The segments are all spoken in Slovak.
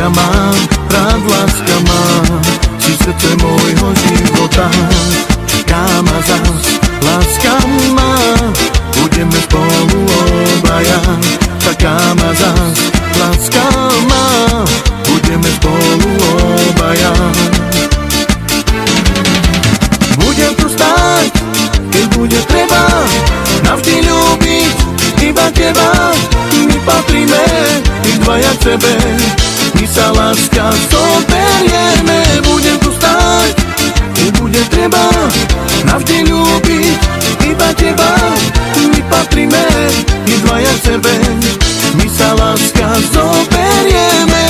mám rád, láska má, si srdce môjho života. Čaká ma zas, láska má, budeme spolu obaja. Čaká ma zas, láska má, budeme spolu obaja. Budem tu stáť, keď bude treba, navždy ľúbiť iba teba. My patríme, my dvaja k sebe, my sa láska zoberieme. Budem tu stáť, keď bude treba, navždy ľúbiť iba teba. My patríme, my dvaja k sebe, my sa láska zoberieme.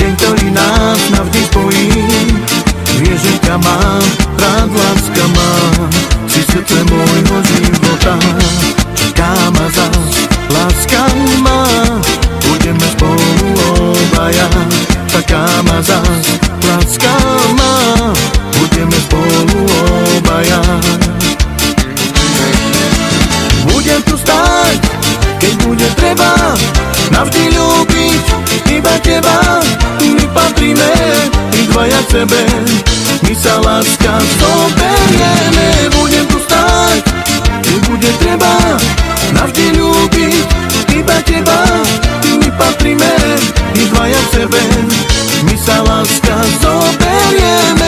Deň, ktorý nás navždy spojí. Vieš, že ťa mám rád, láska má, si srdce môjho života. Čaká ma zas, láska má, budeme spolu obaja. Čaká ma zas, láska má, budeme spolu obaja. Budem tu stáť, keď bude treba, navždy ľúbiť iba teba. My patríme, my dvaja k sebe, my sa láska zoberieme. Budem tu stáť, keď bude treba, navždy ľúbiť iba teba. My patríme, my dvaja k sebe, my sa láska zoberieme.